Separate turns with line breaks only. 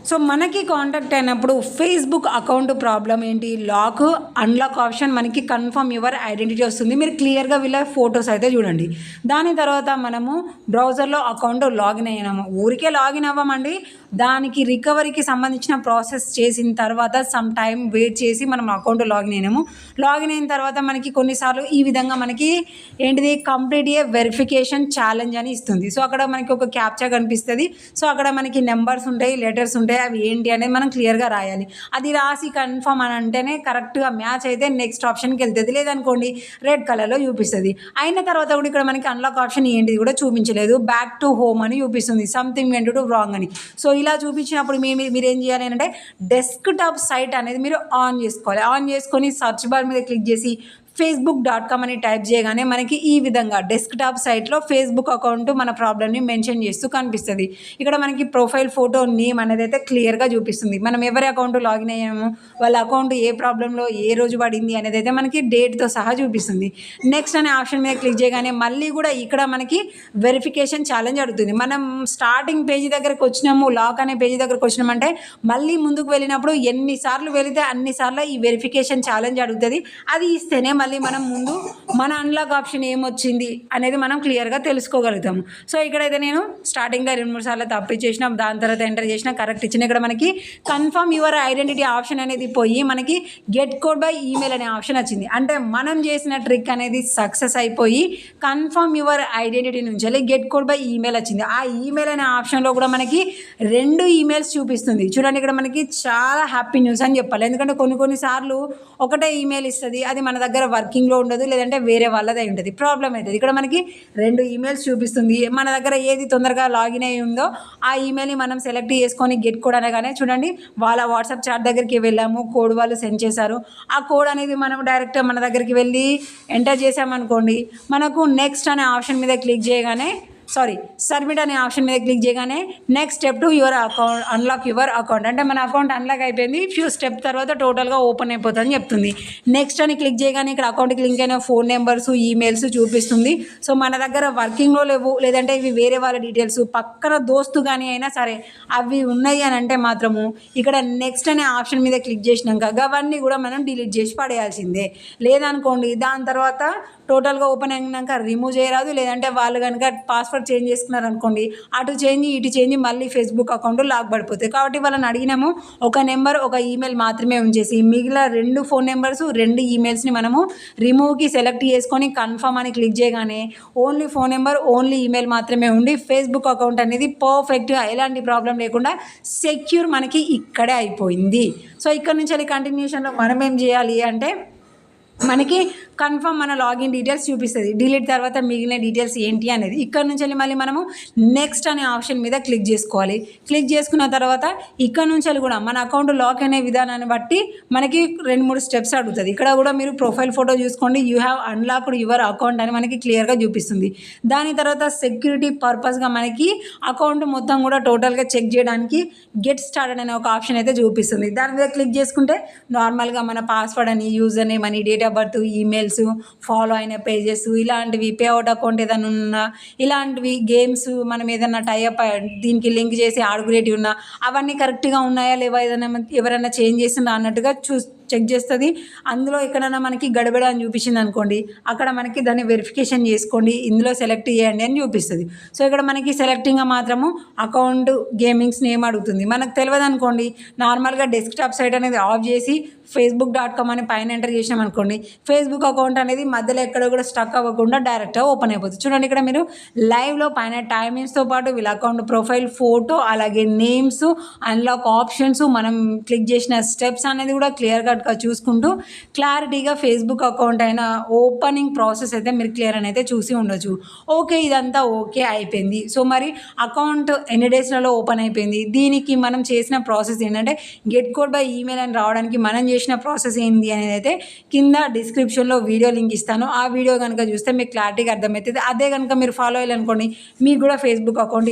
So మనకి contact అయినప్పుడు Facebook account problem ఏంటి, లాక్ అన్లాక్ ఆప్షన్ మనకి కన్ఫర్మ్ యువర్ ఐడెంటిటీ వస్తుంది. మీరు క్లియర్గా వీళ్ళ ఫొటోస్ అయితే చూడండి. దాని తర్వాత మనము బ్రౌజర్లో అకౌంట్ లాగిన్ అయినాము. ఊరికే లాగిన్ అవ్వమండి, దానికి రికవరీకి సంబంధించిన ప్రాసెస్ చేసిన తర్వాత సమ్ టైం వెయిట్ చేసి మనం అకౌంట్ లాగిన్ అయినాము. లాగిన్ అయిన తర్వాత మనకి కొన్నిసార్లు ఈ విధంగా మనకి ఏంటిది కంప్లీట్ ఏ వెరిఫికేషన్ ఛాలెంజ్ అని ఇస్తుంది. సో అక్కడ మనకి ఒక క్యాప్చా కనిపిస్తుంది. సో అక్కడ మనకి నెంబర్స్ ఉంటాయి, లెటర్స్ ఉంటాయి, అవి ఏంటి అనేది మనం క్లియర్గా రాయాలి. అది రాసి కన్ఫర్మ్ అని అంటేనే కరెక్ట్గా మ్యాచ్ అయితే నెక్స్ట్ ఆప్షన్కి వెళ్తుంది. లేదనుకోండి రెడ్ కలర్లో చూపిస్తుంది. అయిన తర్వాత కూడా ఇక్కడ మనకి అన్లాక్ ఆప్షన్ ఏంటిది కూడా చూపించలేదు, బ్యాక్ టు హోమ్ అని చూపిస్తుంది, సంథింగ్ వెంట్ టు రాంగ్ అని. సో ఇలా చూపించినప్పుడు మీరు ఏం చేయాలి అంటే డెస్క్టాప్ సైట్ అనేది మీరు ఆన్ చేసుకోవాలి. ఆన్ చేసుకొని సర్చ్ బార్ మీద క్లిక్ చేసి facebook.com అని టైప్ చేయగానే మనకి ఈ విధంగా డెస్క్టాప్ సైట్లో ఫేస్బుక్ అకౌంట్ మన ప్రాబ్లమ్ని మెన్షన్ చేస్తూ కనిపిస్తుంది. ఇక్కడ మనకి ప్రొఫైల్ ఫోటో నేమ్ అనేది అయితే క్లియర్గా చూపిస్తుంది. మనం ఎవరి అకౌంట్ లాగిన్ అయ్యాము, వాళ్ళ అకౌంట్ ఏ ప్రాబ్లంలో ఏ రోజు పడింది అనేది అయితే మనకి డేట్తో సహా చూపిస్తుంది. నెక్స్ట్ అనే ఆప్షన్ మీద క్లిక్ చేయగానే మళ్ళీ కూడా ఇక్కడ మనకి వెరిఫికేషన్ ఛాలెంజ్ అడుగుతుంది. మనం స్టార్టింగ్ పేజీ దగ్గరకు వచ్చినాము, లాక్ అనే పేజీ దగ్గరకు వచ్చినామంటే మళ్ళీ ముందుకు వెళ్ళినప్పుడు ఎన్నిసార్లు వెళితే అన్నిసార్లు ఈ వెరిఫికేషన్ ఛాలెంజ్ అడుగుతుంది. అది ఇస్తేనే మళ్ళీ మనం ముందు మన అన్లాక్ ఆప్షన్ ఏమొచ్చింది అనేది మనం క్లియర్గా తెలుసుకోగలుగుతాము. సో ఇక్కడైతే నేను స్టార్టింగ్లో 2-3 సార్లు తప్పు చేసిన, దాని తర్వాత ఎంటర్ చేసిన, కరెక్ట్ ఇచ్చిన. ఇక్కడ మనకి కన్ఫర్మ్ యువర్ ఐడెంటిటీ ఆప్షన్ అనేది పోయి మనకి గెట్ కోడ్ బై ఈమెయిల్ అనే ఆప్షన్ వచ్చింది. అంటే మనం చేసిన ట్రిక్ అనేది సక్సెస్ అయిపోయి కన్ఫర్మ్ యువర్ ఐడెంటిటీ నుంచి వెళ్ళి గెట్ కోడ్ బై ఈమెయిల్ వచ్చింది. ఆ ఈమెయిల్ అనే ఆప్షన్లో కూడా మనకి 2 ఈమెయిల్స్ చూపిస్తుంది. చూడండి, ఇక్కడ మనకి చాలా హ్యాపీ న్యూస్ అని చెప్పాలి. ఎందుకంటే కొన్నిసార్లు ఒకటే ఈమెయిల్ ఇస్తుంది, అది మన దగ్గర వర్కింగ్లో ఉండదు, లేదంటే వేరే వాళ్ళదే ఉంటుంది, ప్రాబ్లం అవుతుంది. ఇక్కడ మనకి 2 ఈమెయిల్స్ చూపిస్తుంది. మన దగ్గర ఏది తొందరగా లాగిన్ అయి ఉందో ఆ ఈమెయిల్ని మనం సెలెక్ట్ చేసుకొని గెట్ కోడ్ అనగానే చూడండి వాళ్ళ వాట్సాప్ చాట్ దగ్గరికి వెళ్ళాము, కోడ్ వాళ్ళు సెండ్ చేశారు. ఆ కోడ్ అనేది మనం డైరెక్ట్ మన దగ్గరికి వెళ్ళి ఎంటర్ చేసామనుకోండి, మనకు నెక్స్ట్ అనే ఆప్షన్ మీద క్లిక్ చేయగానే సబ్మిట్ అనే ఆప్షన్ మీద క్లిక్ చేయగానే next step to your account unlock your account, అంటే మన అకౌంట్ అన్లాక్ అయిపోయింది, ఫ్యూ స్టెప్ తర్వాత టోటల్గా ఓపెన్ అయిపోతుందని చెప్తుంది. నెక్స్ట్ అని క్లిక్ చేయగానే ఇక్కడ అకౌంట్కి లింక్ అయిన ఫోన్ నెంబర్స్, ఈమెయిల్స్ చూపిస్తుంది. సో మన దగ్గర వర్కింగ్లో లేవు, లేదంటే ఇవి వేరే వాళ్ళ డీటెయిల్స్, పక్కన దోస్తు కానీ అయినా సరే అవి ఉన్నాయి అని అంటే మాత్రము ఇక్కడ నెక్స్ట్ అనే ఆప్షన్ మీద క్లిక్ చేసినాక అవన్నీ కూడా మనం డిలీట్ చేసి పడేయాల్సిందే. లేదనుకోండి దాని తర్వాత టోటల్గా ఓపెన్ అయినాక రిమూవ్ చేయరాదు. లేదంటే వాళ్ళు కనుక పాస్వర్డ్ చేంజ్ చేసుకున్నారు అనుకోండి, అటు చేంజ్ ఇటు చేంజ్ మళ్ళీ ఫేస్బుక్ అకౌంట్ లాక్ పడిపోతాయి. కాబట్టి వాళ్ళని అడిగినాము ఒక నెంబర్ ఒక ఈమెయిల్ మాత్రమే ఉంచేసి మిగిలిన 2 ఫోన్ నెంబర్స్ 2 ఈమెయిల్స్ని మనము రిమూవ్కి సెలెక్ట్ చేసుకొని కన్ఫర్మ్ అని క్లిక్ చేయగానే only phone number only email మాత్రమే ఉండి ఫేస్బుక్ అకౌంట్ అనేది పర్ఫెక్ట్గా ఎలాంటి ప్రాబ్లం లేకుండా సెక్యూర్ మనకి ఇక్కడే అయిపోయింది. సో ఇక్కడ నుంచి కంటిన్యూషన్లో మనం ఏం చేయాలి అంటే మనకి కన్ఫర్మ్ మన లాగిన్ డీటెయిల్స్ చూపిస్తుంది. డిలీట్ తర్వాత మిగిలిన డీటెయిల్స్ ఏంటి అనేది ఇక్కడ నుంచి మళ్ళీ మనము నెక్స్ట్ అనే ఆప్షన్ మీద క్లిక్ చేసుకోవాలి. క్లిక్ చేసుకున్న తర్వాత ఇక్కడ నుంచి కూడా మన అకౌంట్ లాక్ అనే విధానాన్ని బట్టి మనకి 2-3 స్టెప్స్ అడుగుతుంది. ఇక్కడ కూడా మీరు ప్రొఫైల్ ఫోటో చూసుకోండి, you have unlocked your account అని మనకి క్లియర్గా చూపిస్తుంది. దాని తర్వాత సెక్యూరిటీ పర్పస్గా మనకి అకౌంట్ మొత్తం కూడా టోటల్గా చెక్ చేయడానికి గెట్ స్టార్టెడ్ అనే ఒక ఆప్షన్ అయితే చూపిస్తుంది. దాని మీద క్లిక్ చేసుకుంటే నార్మల్గా మన పాస్వర్డ్ అని, యూజర్ నేమ్ అని, date of birth, emails, follow అయిన పేజెస్, ఇలాంటివి పేఅవుట్ అకౌంట్ ఏదైనా ఉన్నా, ఇలాంటివి గేమ్స్ మనం ఏదైనా టైఅప్ దీనికి లింక్ చేసి ఆడుకునేటివి ఉన్నా అవన్నీ కరెక్ట్గా ఉన్నాయా లేవా, ఎవరైనా చేంజ్ చేసిందా అన్నట్టుగా చెక్ చేస్తుంది. అందులో ఎక్కడైనా మనకి గడబడ అని చూపించింది అనుకోండి, అక్కడ మనకి దాన్ని వెరిఫికేషన్ చేసుకోండి, ఇందులో సెలెక్ట్ చేయండి అని చూపిస్తుంది. సో ఇక్కడ మనకి సెలెక్టింగ్గా మాత్రము అకౌంట్ గేమింగ్స్ నేమ్ అడుగుతుంది. మనకు తెలియదు అనుకోండి, నార్మల్గా డెస్క్టాప్ సైట్ అనేది ఆఫ్ చేసి facebook.com అని పైన ఎంటర్ చేసినాం అనుకోండి, ఫేస్బుక్ అకౌంట్ అనేది మధ్యలో ఎక్కడ కూడా స్టక్ అవ్వకుండా డైరెక్ట్గా ఓపెన్ అయిపోతుంది. చూడండి ఇక్కడ మీరు లైవ్లో పైన టైమింగ్స్తో పాటు వీళ్ళ అకౌంట్ ప్రొఫైల్ ఫోటో, అలాగే నేమ్స్, అన్లాక్ ఆప్షన్స్, మనం క్లిక్ చేసిన స్టెప్స్ అనేది కూడా క్లియర్గా చూసుకుంటూ క్లారిటీగా ఫేస్బుక్ అకౌంట్ అయిన ఓపెనింగ్ ప్రాసెస్ అయితే మీరు క్లియర్ అని అయితే చూసి ఉండొచ్చు. ఓకే, ఇదంతా ఓకే అయిపోయింది. సో మరి అకౌంట్ ఎన్ని డేస్లలో ఓపెన్ అయిపోయింది, దీనికి మనం చేసిన ప్రాసెస్ ఏంటంటే గెట్ కోడ్ బై ఈమెయిల్ అని రావడానికి మనం చేసిన ప్రాసెస్ ఏంటి అనేది అయితే కింద డిస్క్రిప్షన్లో వీడియో లింక్ ఇస్తాను. ఆ వీడియో కనుక చూస్తే మీకు క్లారిటీగా అర్థమవుతుంది. అదే కనుక మీరు ఫాలో అయ్యాలనుకోండి, మీకు కూడా ఫేస్బుక్ అకౌంట్